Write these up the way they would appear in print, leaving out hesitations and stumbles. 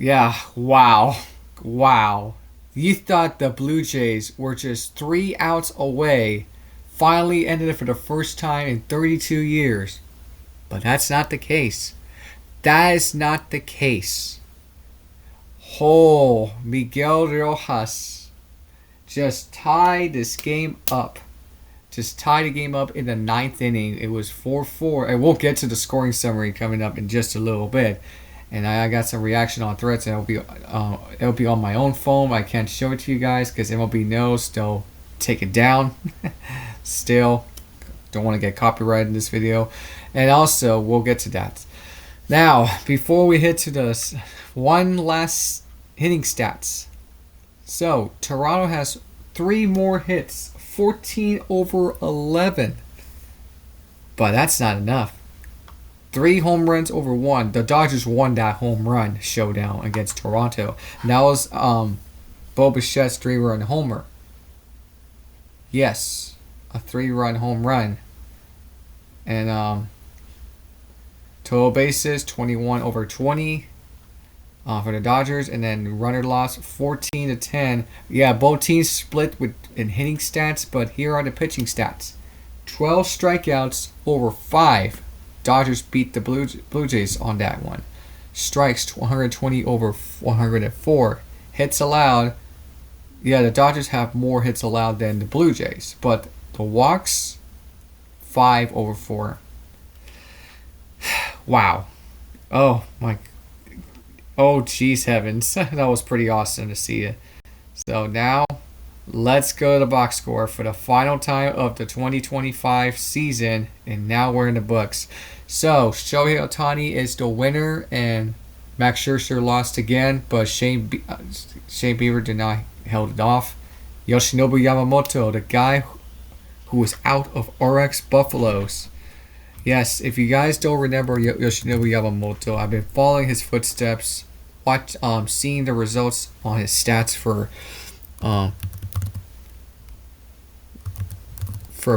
Yeah, wow. Wow. You thought the Blue Jays were just 3 outs away, finally ended it for the first time in 32 years. But that's not the case. That is not the case. Oh, Miguel Rojas just tied this game up. Just tied the game up in the ninth inning. It was 4-4. And we'll get to the scoring summary coming up in just a little bit. And I got some reaction on Threads, and it'll be on my own phone. I can't show it to you guys because MLB knows they'll take it down. Still, don't want to get copyrighted in this video. And also, we'll get to that. Now, before we hit to the one last hitting stats. So, Toronto has 3 more hits, 14 over 11. But that's not enough. 3 home runs over 1. The Dodgers won that home run showdown against Toronto. And that was Bo Bichette's 3-run homer. Yes, a 3-run home run. And total bases 21 over 20 for the Dodgers, and then runner loss 14-10. Yeah, both teams split in hitting stats, but here are the pitching stats: 12 strikeouts over 5. Dodgers beat the Blue Jays on that one. Strikes 120 over 104. Hits allowed. Yeah, the Dodgers have more hits allowed than the Blue Jays, but the walks 5 over 4. Wow. Oh my. Oh jeez heavens. That was pretty awesome to see it. So now let's go to the box score for the final time of the 2025 season, and now we're in the books. So Shohei Ohtani is the winner, and Max Scherzer lost again, but Shane Bieber did not held it off. Yoshinobu Yamamoto, the guy who was out of Orix Buffaloes. Yes, if you guys don't remember Yoshinobu Yamamoto, I've been following his footsteps, seeing the results on his stats for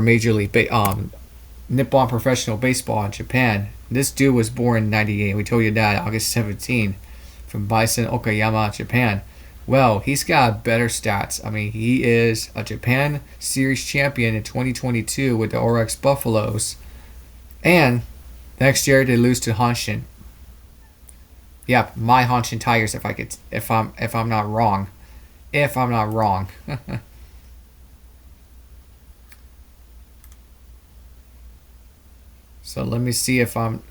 Major League Nippon Professional Baseball in Japan. This dude was born in 98. We told you that, August 17, from Bison, Okayama, Japan. Well, he's got better stats. I mean, he is a Japan Series champion in 2022 with the Orix Buffaloes. And next year they lose to Hanshin. Yeah, my Hanshin Tigers if I'm not wrong. If I'm not wrong. So let me see if I'm.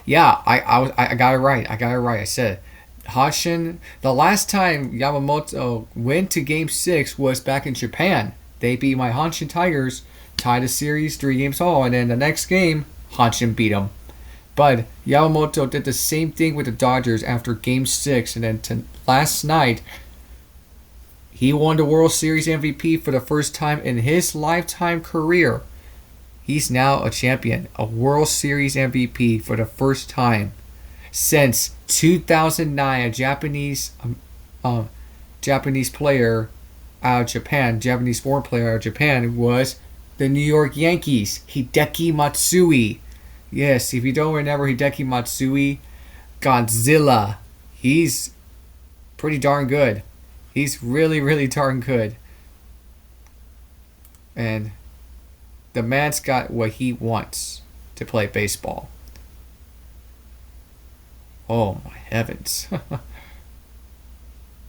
Yeah, I got it right. I said Hanshin. The last time Yamamoto went to Game 6 was back in Japan. They beat my Hanshin Tigers, tied the series 3 games all, and then the next game Hanshin beat them. But Yamamoto did the same thing with the Dodgers after Game 6, and then last night he won the World Series MVP for the first time in his lifetime career. He's now a champion, a World Series MVP for the first time since 2009. A Japanese player out of Japan, Japanese born player out of Japan, was the New York Yankees, Hideki Matsui. Yes, if you don't remember Hideki Matsui, Godzilla. He's pretty darn good. He's really, really darn good. And the man's got what he wants to play baseball. Oh my heavens.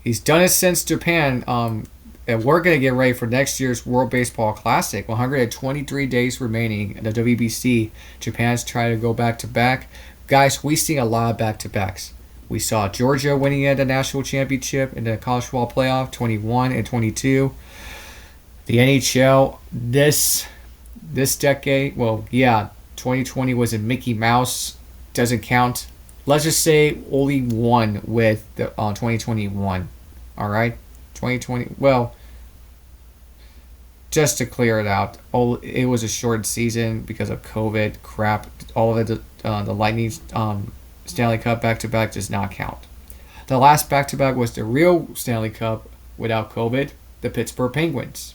He's done it since Japan. And we're going to get ready for next year's World Baseball Classic. 123 days remaining in the WBC. Japan's trying to go back-to-back. Guys, we see a lot of back-to-backs. We saw Georgia winning at the national championship in the college football playoff, 21 and 22. The NHL, this decade, 2020 was in Mickey Mouse. Doesn't count. Let's just say only one with the 2021. All right? 2020, just to clear it out, it was a short season because of COVID crap. All of it, the Lightning Stanley Cup back-to-back does not count. The last back-to-back was the real Stanley Cup without COVID, the Pittsburgh Penguins.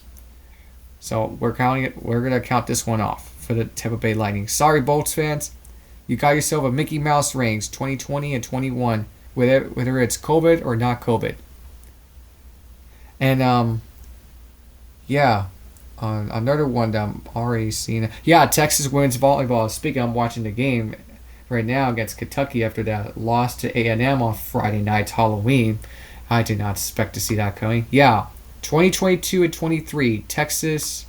So we're counting it. We're gonna count this one off for the Tampa Bay Lightning. Sorry, Bolts fans, you got yourself a Mickey Mouse rings 2020 and 21 whether it's COVID or not COVID. And yeah, another one that I'm already seeing. Yeah, Texas women's volleyball. Speaking, I'm watching the game right now against Kentucky after that loss to A&M on Friday night, Halloween. I did not expect to see that coming. Yeah, 2022 and 23, Texas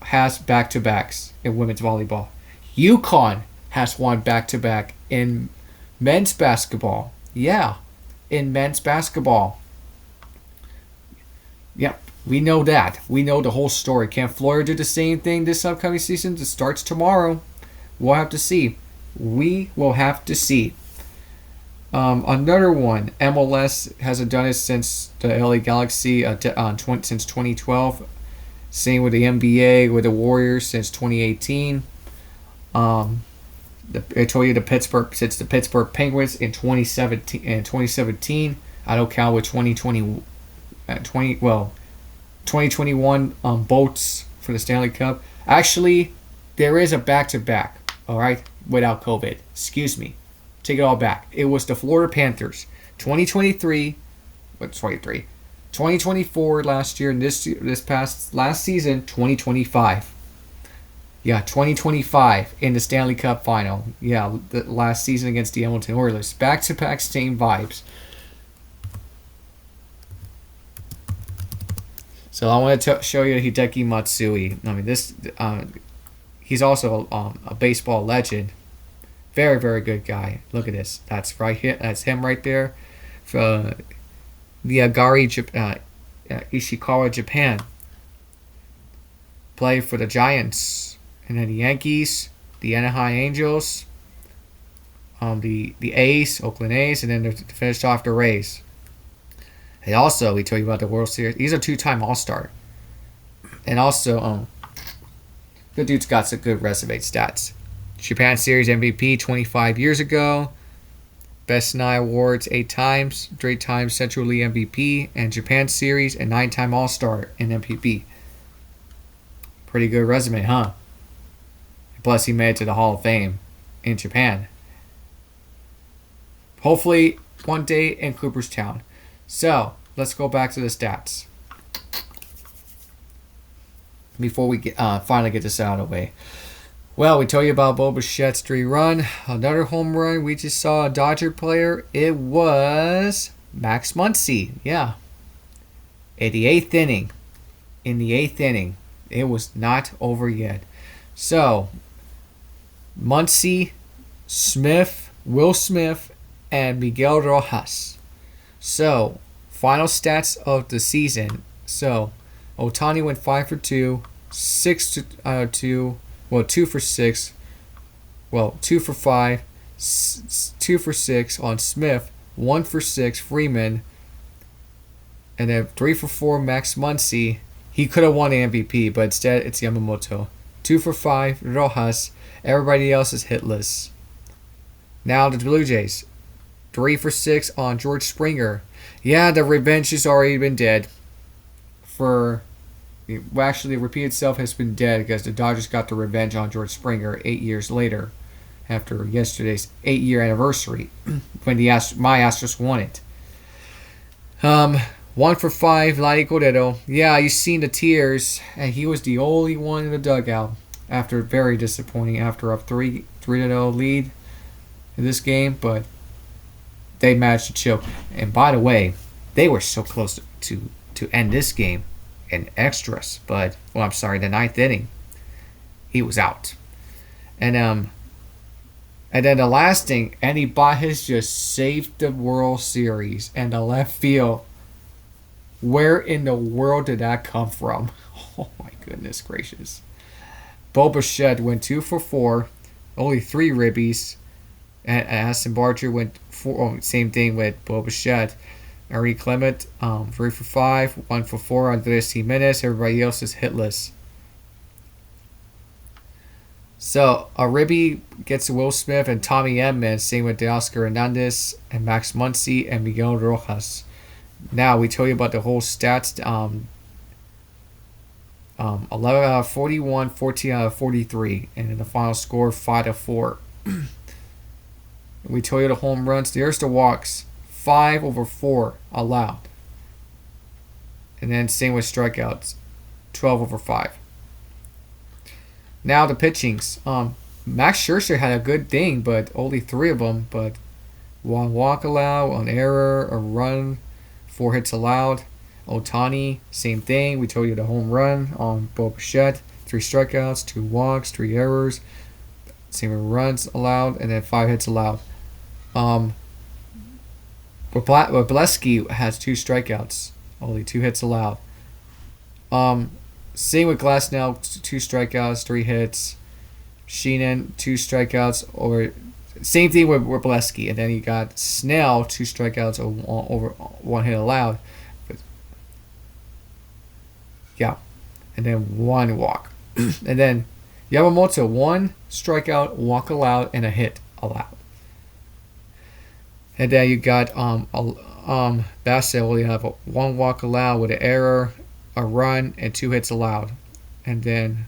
has back-to-backs in women's volleyball. UConn has won back-to-back in men's basketball. Yeah, in men's basketball. Yep, we know that. We know the whole story. Can Florida do the same thing this upcoming season? It starts tomorrow. We'll have to see. We will have to see. Another one, MLS hasn't done it since the LA Galaxy since 2012. Same with the NBA, with the Warriors since 2018. I told you since the Pittsburgh Penguins in 2017. I don't count with 2021 boats for the Stanley Cup. Actually, there is a back-to-back. All right, without COVID. Excuse me. Take it all back. It was the Florida Panthers, 2024 last year, and this past last season, 2025. Yeah, 2025 in the Stanley Cup final. Yeah, the last season against the Edmonton Oilers. Back-to-back, same vibes. So I want to show you Hideki Matsui. I mean, he's also a baseball legend. Very, very good guy. Look at this. That's right here. That's him right there. For the Ishikawa, Japan. Played for the Giants, and then the Yankees, the Anaheim Angels, the A's, Oakland A's, and then to finish off the Rays. And also, we told you about the World Series. He's a two-time All-Star. And also, the dude's got some good resume stats. Japan Series MVP 25 years ago. Best Nine Awards 8 times. 3 times Central League MVP. And Japan Series and 9-time All-Star in MVP. Pretty good resume, huh? Plus, he made it to the Hall of Fame in Japan. Hopefully, one day in Cooperstown. So, let's go back to the stats. Before we finally get this out of the way. Well, we told you about Bichette's 3-run. Another home run. We just saw a Dodger player. It was Max Muncy. Yeah. In the 8th inning. It was not over yet. So, Muncy, Smith, Will Smith, and Miguel Rojas. So, final stats of the season. So, Ohtani went 5 for 2, 6 to 2. Well, 2 for 6. Well, 2 for 5. 2 for 6 on Smith. 1 for 6 Freeman. And then 3 for 4 Max Muncy. He could have won the MVP, but instead it's Yamamoto. 2 for 5 Rojas. Everybody else is hitless. Now the Blue Jays. 3 for 6 on George Springer. Yeah, the revenge has already been dead. Actually, the repeat itself has been dead because the Dodgers got the revenge on George Springer 8 years later, after yesterday's 8-year anniversary, when my Astros won it. 1 for 5, Vladdy Guerrero. Yeah, you seen the tears, and he was the only one in the dugout after very disappointing after a 3-0 lead in this game, but they managed to choke. And by the way, they were so close to end this game in extras, but the 9th inning, he was out. And then the last thing, Andy Baez just saved the World Series and the left field. Where in the world did that come from? Oh my goodness gracious. Bichette went 2 for 4, only 3 ribbies. And Aston Barger went 4. Same thing with Bichette. Ari Clement, 3 for 5, 1 for 4. Andres Jimenez. Everybody else is hitless. So a ribby gets Will Smith and Tommy Edman. Same with Teoscar Hernandez and Max Muncy and Miguel Rojas. Now we told you about the whole stats. 11 out of 41, 14 out of 43, and then the final score 5-4. We told you the home runs. There's the walks. 5/4 allowed. And then same with strikeouts, 12/5. Now the pitchings. Max Scherzer had a good thing, but only 3 of them. But 1 walk allowed, 1 error, a run, 4 hits allowed. Ohtani, same thing. We told you the home run on Bichette, 3 strikeouts, 2 walks, 3 errors, same with runs allowed, and then 5 hits allowed. Wableski has 2 strikeouts, only 2 hits allowed. Same with Glasnow, 2 strikeouts, 3 hits. Sheenan, 2 strikeouts, or same thing with Wableski. And then you got Snell, 2 strikeouts, over 1 hit allowed. Yeah, and then 1 walk. And then Yamamoto, 1 strikeout, walk allowed, and a hit allowed. And then you got Bassett, where you have 1 walk allowed with an error, a run, and 2 hits allowed. And then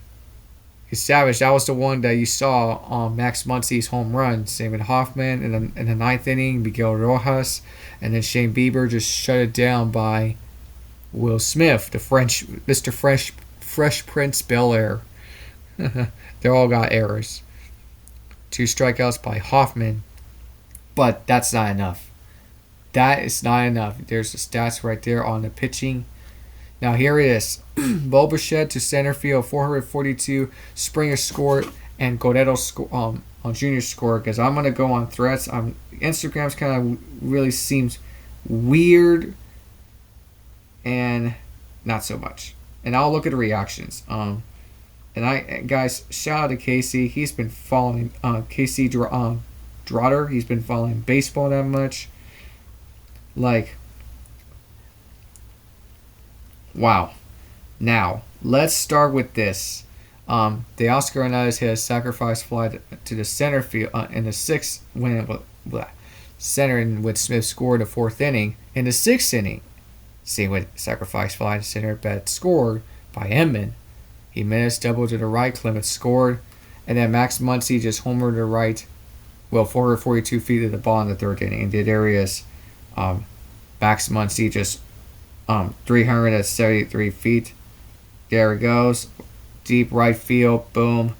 Savage, that was the one that you saw on Max Muncy's home run. Same with Hoffman in the 9th inning, Miguel Rojas, and then Shane Bieber just shut it down by Will Smith, the Mr. Fresh Prince Bel-Air. They all got errors. 2 strikeouts by Hoffman, but that's not enough. That is not enough. There's the stats right there on the pitching. Now here it is. Bo Bichette to center field, 442. Springer scored, and Guerrero Jr. scored. Because I'm gonna go on threats. Instagram's kind of really seems weird, and not so much. And I'll look at the reactions. And guys, shout out to Casey. He's been following Casey Drotter. He's been following baseball that much. Like, wow. Now, let's start with this. The Oscar Hernandez hit a sacrifice fly to the center field in the 6th when center and with Smith scored the 4th inning. In the 6th inning, same with sacrifice fly to center, but scored by Edman. He missed, double to the right, Clemens scored, and then Max Muncy just homered to the right. 442 feet to the ball in the 3rd inning. And there he is. Max Muncy just 373 feet. There he goes. Deep right field. Boom.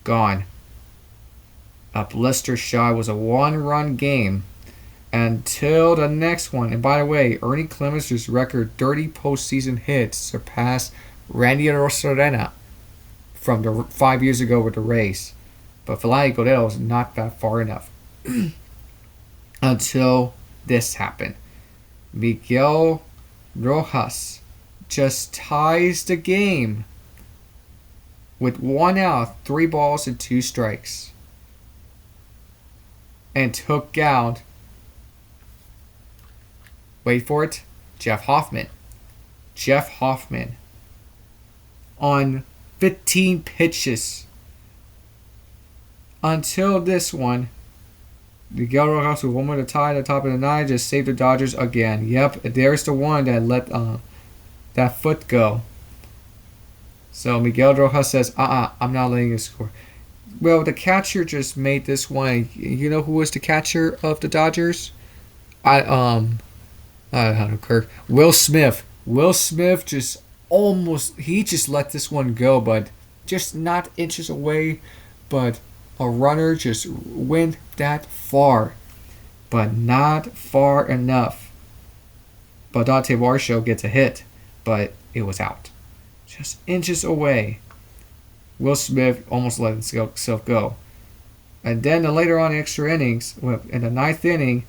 Gone. A blister shot. Was a 1-run game until the next one. And by the way, Ernie Clemens' record 30 postseason hits surpassed Randy Arozarena from the 5 years ago with the Rays. But Vladdy Guerrero was not that far enough. Until this happened. Miguel Rojas just ties the game with 1 out, 3 balls, and 2 strikes. And took out, wait for it, Jeff Hoffman. Jeff Hoffman on 15 pitches. Until this one, Miguel Rojas with 1 more to tie at the top of the 9, just saved the Dodgers again. Yep, there's the one that let that foot go. So Miguel Rojas says, I'm not letting you score. Well, the catcher just made this one. You know who was the catcher of the Dodgers? I don't know, Kirk. Will Smith. Will Smith just just let this one go, but just not inches away, but a runner just went that far, but not far enough. But Dante Varsho gets a hit, but it was out. Just inches away. Will Smith almost let himself go. And then later on in extra innings, in the 9th inning,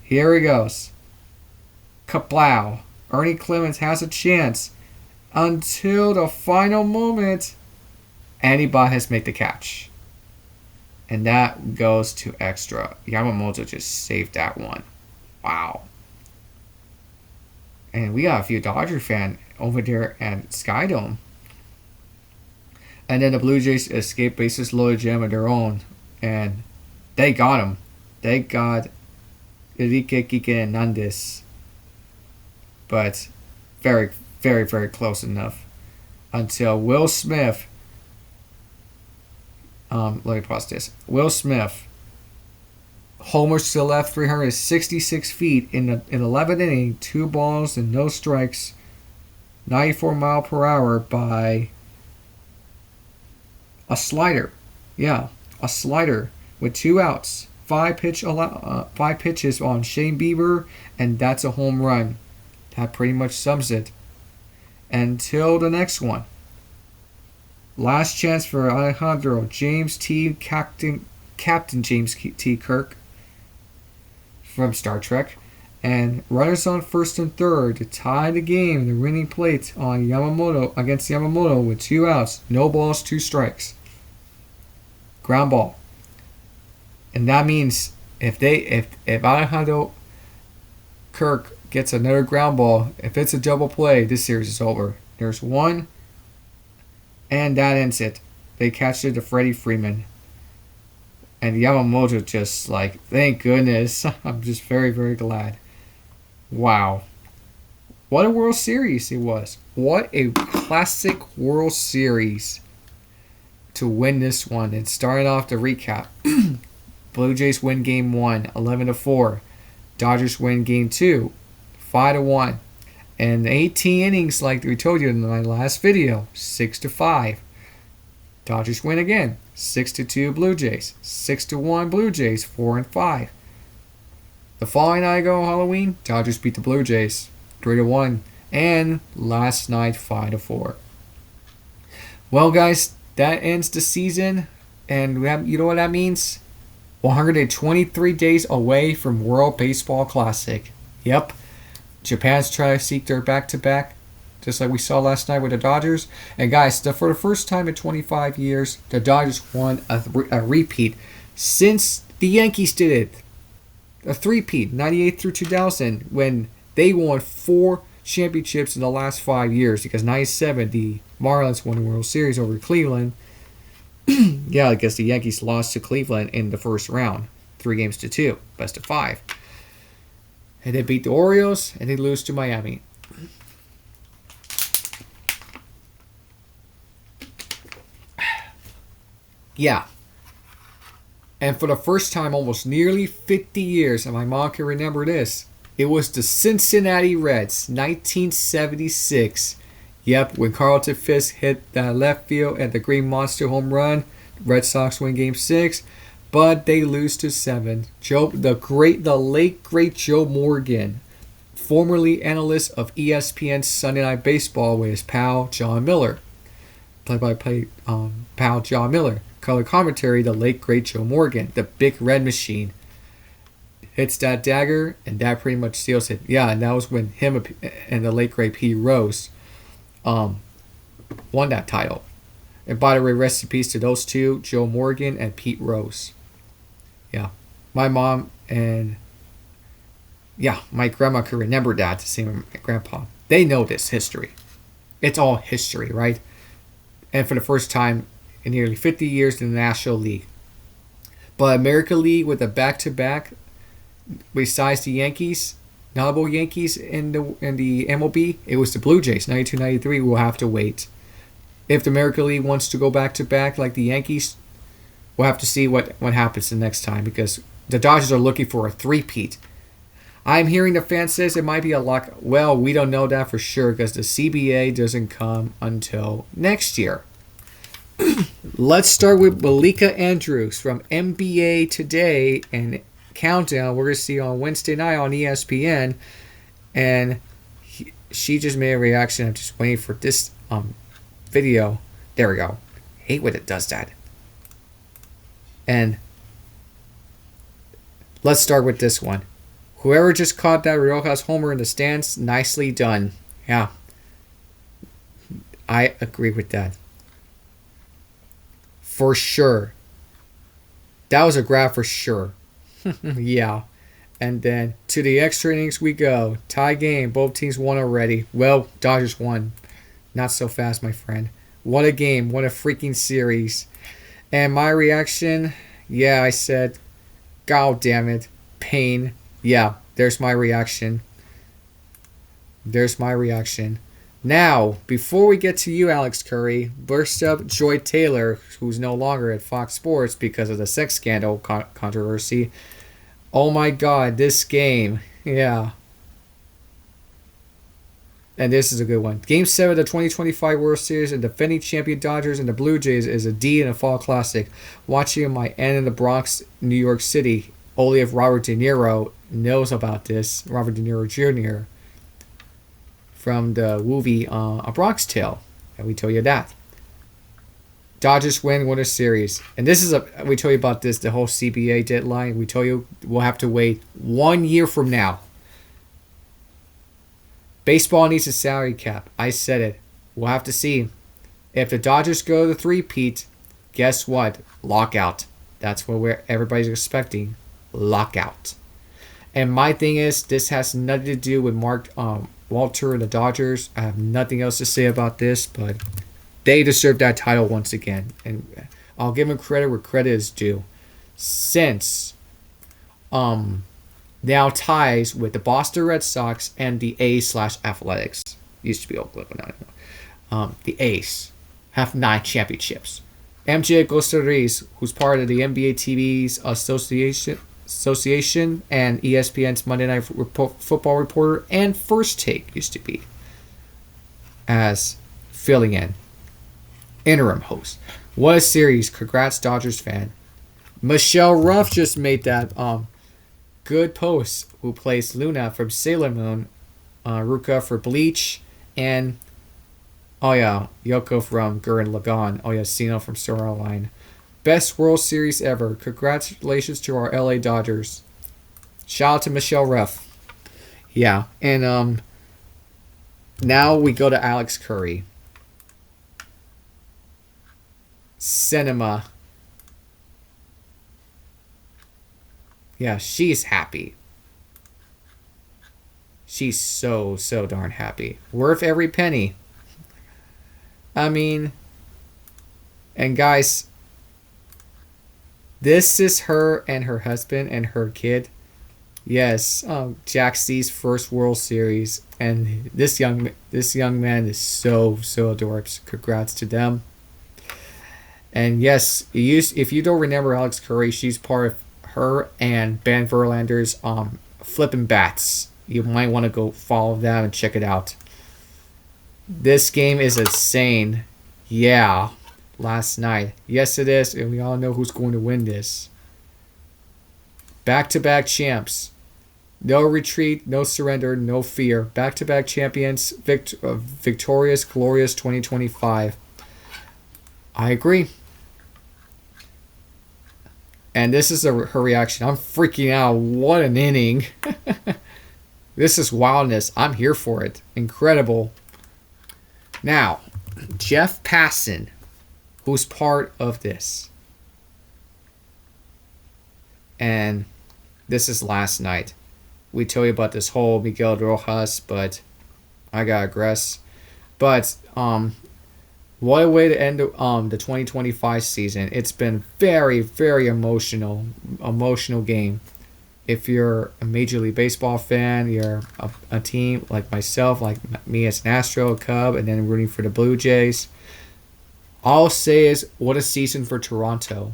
here he goes. Kablow. Ernie Clemens has a chance until the final moment. Andy Baez made the catch. And that goes to extra. Yamamoto just saved that one. Wow. And we got a few Dodger fans over there at SkyDome. And then the Blue Jays escaped bases loaded jam of their own. And they got him. They got Enrique Hernandez. But very, very, very close enough. Until Will Smith. Let me pause this. Will Smith Homers to the left, 366 feet in the 11th inning, 2 balls and no strikes, 94 mile per hour by a slider. Yeah, a slider with 2 outs. 5 pitches on Shane Bieber, and that's a home run. That pretty much sums it. Until the next one. Last chance for Alejandro James T. Captain James T. Kirk from Star Trek. And runners on first and third to tie the game. The winning plate on Yamamoto against Yamamoto with 2 outs. No balls, 2 strikes. Ground ball. And that means if Alejandro Kirk gets another ground ball, if it's a double play, this series is over. There's one, and that ends it. They catch it to Freddie Freeman. And Yamamoto just like, thank goodness. I'm just very, very glad. Wow. What a World Series it was. What a classic World Series to win this one. And starting off the recap. Blue Jays win Game 1, 11-4. Dodgers win Game 2, 5-1. And 18 innings, like we told you in my last video, 6-5. Dodgers win again, 6-2 Blue Jays, 6-1 Blue Jays, 4-5. The following night on Halloween, Dodgers beat the Blue Jays, 3-1. And last night, 5-4. Well, guys, that ends the season. And you know what that means? 123 days away from World Baseball Classic. Yep. Japan's trying to seek their back-to-back, just like we saw last night with the Dodgers. And guys, for the first time in 25 years, the Dodgers won a repeat since the Yankees did it. A three-peat, 98 through 2000, when they won 4 championships in the last 5 years. Because 97, the Marlins won the World Series over Cleveland. Yeah, I guess the Yankees lost to Cleveland in the first round, 3-2, best of 5. And they beat the Orioles, and they lose to Miami. Yeah. And for the first time, almost nearly 50 years, and my mom can remember this, it was the Cincinnati Reds, 1976. Yep, when Carlton Fisk hit that left field at the Green Monster home run, Red Sox win Game 6, but they lose to 7. The late great Joe Morgan, formerly analyst of ESPN's Sunday Night Baseball, with his pal John Miller, play-by-play pal John Miller, color commentary, the late great Joe Morgan, the Big Red Machine, hits that dagger, and that pretty much seals it. Yeah, and that was when him and the late great Pete Rose won that title. And by the way, rest in peace to those two, Joe Morgan and Pete Rose. Yeah. My mom and my grandma could remember that, the same with my grandpa. They know this history. It's all history, right? And for the first time in nearly 50 years in the National League. But American League with a back-to-back, besides the Yankees, notable Yankees in the MLB, it was the Blue Jays, 92-93. We'll have to wait. If the American League wants to go back-to-back like the Yankees, we'll have to see what happens the next time, because the Dodgers are looking for a three-peat. I'm hearing the fan says it might be a lock. Well, we don't know that for sure because the CBA doesn't come until next year. Let's start with Malika Andrews from NBA Today and Countdown. We're going to see on Wednesday night on ESPN. And she just made a reaction. I'm just waiting for this video. There we go. Hate when it does that. And let's start with this one. Whoever just caught that Rojas homer in the stands, nicely done. Yeah. I agree with that. For sure. That was a grab for sure. Yeah. And then to the extra innings we go. Tie game. Both teams won already. Well, Dodgers won. Not so fast, my friend. What a game. What a freaking series. And my reaction, yeah, I said, God damn it. Pain. Yeah, there's my reaction. Now, before we get to you, Alex Curry, burst up Joy Taylor, who's no longer at Fox Sports because of the sex scandal controversy. Oh my god, this game. Yeah. And this is a good one. Game 7 of the 2025 World Series and defending champion Dodgers and the Blue Jays is a D in a fall classic. Watching my end in the Bronx, New York City, only if Robert De Niro knows about this. Robert De Niro Jr. from the movie A Bronx Tale. And we tell you that. Dodgers win World Series. And this is we tell you about this, the whole CBA deadline. We tell you we'll have to wait 1 year from now. Baseball needs a salary cap. I said it. We'll have to see. If the Dodgers go to the three-peat, guess what? Lockout. That's what everybody's expecting. Lockout. And my thing is, this has nothing to do with Mark Walter and the Dodgers. I have nothing else to say about this, but they deserve that title once again. And I'll give them credit where credit is due. Since now ties with the Boston Red Sox and the A's/Athletics. Used to be Oakland, but not anymore. The A's have 9 championships. MJ Gosteriz, who's part of the NBA TV's Association and ESPN's Monday Night Football reporter and First Take used to be as filling in interim host. What a series! Congrats, Dodgers fan. Michelle Ruff just made that good post. Who plays Luna from Sailor Moon, Ruka for Bleach, and Yoko from Gurren Lagann. Sino from Sword Art Online. Best World Series ever. Congratulations to our LA Dodgers. Shout out to Michelle Ruff. Yeah, and now we go to Alex Curry. Cinema. Yeah, she's happy. She's so darn happy. Worth every penny. I mean, and guys, this is her and her husband and her kid. Yes, Jack C's first World Series, and this young man is so adorbs. Congrats to them. And yes, if you don't remember Alex Curry, she's part of her and Ben Verlander's Flippin' Bats. You might want to go follow them and check it out. This game is insane. Yeah, last night. Yes, it is, and we all know who's going to win this. Back-to-back champs. No retreat, no surrender, no fear. Back-to-back champions, victorious, glorious 2025. I agree. And this is her reaction. I'm freaking out. What an inning. This is wildness. I'm here for it. Incredible. Now, Jeff Passan, who's part of this. And this is last night. We told you about this whole Miguel Rojas, but I digress. But what a way to end the 2025 season. It's been very, very emotional game. If you're a Major League Baseball fan, you're a team like myself, like me as an Astro, a Cub, and then rooting for the Blue Jays. All I'll say is, what a season for Toronto.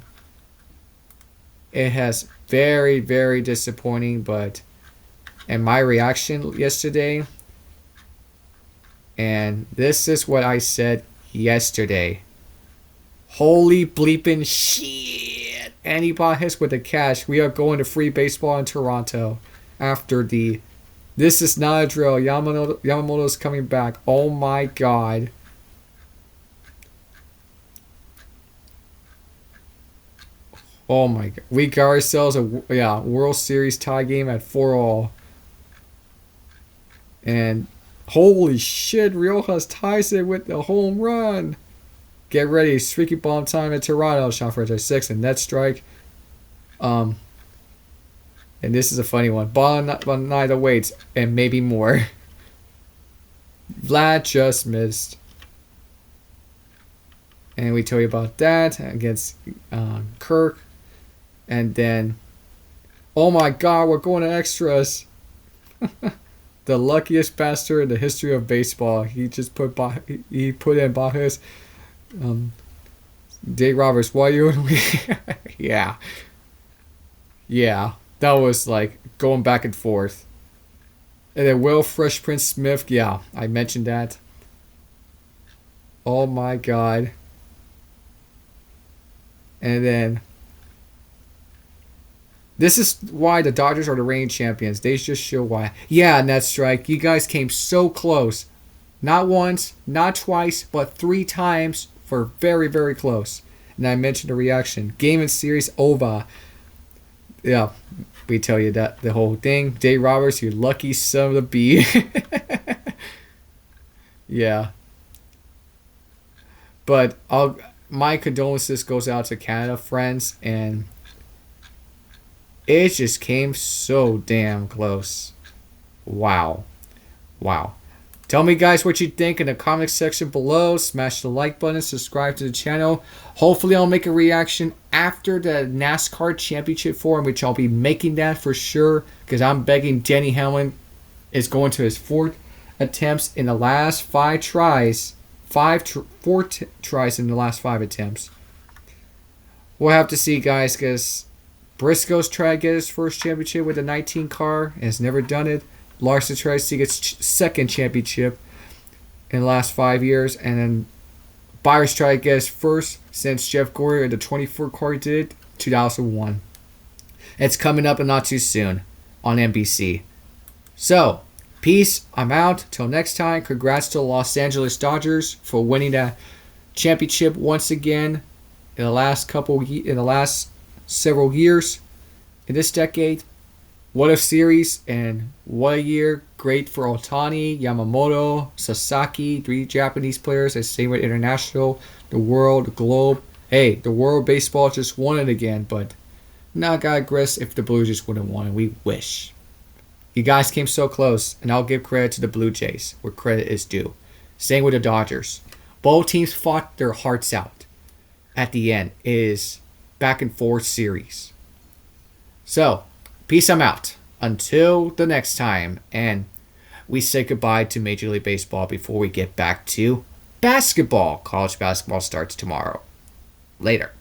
It has very, very disappointing, but and my reaction yesterday, and this is what I said yesterday. Holy bleeping shit. And he bought his with the cash. We are going to free baseball in Toronto after the this is not a drill. Yamamoto's coming back. Oh my god. Oh my god. We got ourselves a World Series tie game at 4-all. And holy shit, Riojas ties it with the home run. Get ready, streaky bomb time in Toronto. Shot for a 6 and net strike. And this is a funny one. Ball neither waits and maybe more. Vlad just missed. And we tell you about that against Kirk. And then, oh my god, we're going to extras. The luckiest bastard in the history of baseball. He just put in Bajas. Dave Roberts, why you? Yeah. That was like going back and forth. And then Will Fresh Prince Smith, yeah, I mentioned that. Oh my god. And then this is why the Dodgers are the reigning champions. They just show why. Yeah, Net Strike, you guys came so close. Not once, not twice, but 3 times for very, very close. And I mentioned the reaction. Game and series over. Yeah, we tell you that the whole thing. Dave Roberts, you lucky son of a bee. Yeah. But my condolences goes out to Canada friends, and it just came so damn close. Wow. Wow. Tell me, guys, what you think in the comment section below. Smash the like button, subscribe to the channel. Hopefully, I'll make a reaction after the NASCAR Championship Forum, which I'll be making that for sure, because I'm begging Denny Hamlin is going to his 4th attempts in the last 5 tries. 4 tries in the last 5 attempts. We'll have to see, guys, because Briscoe's tried to get his first championship with a 19 car and has never done it. Larson tries to get his second championship in the last 5 years, and then Byers tried to get his first since Jeff Gordon in the 24 car did it, 2001. It's coming up and not too soon on NBC. So, peace. I'm out. Till next time. Congrats to the Los Angeles Dodgers for winning that championship once again in the last several years in this decade. What a series and what a year. Great for Ohtani, Yamamoto, Sasaki, 3 Japanese players. I say with international, the world, the globe. Hey, the world baseball just won it again, but not got aggressive if the Blues just wouldn't want it. We wish. You guys came so close, and I'll give credit to the Blue Jays where credit is due. Same with the Dodgers. Both teams fought their hearts out. At the end, it is back and forth series. So, peace, I'm out. Until the next time. And we say goodbye to Major League Baseball before we get back to basketball. College basketball starts tomorrow. Later.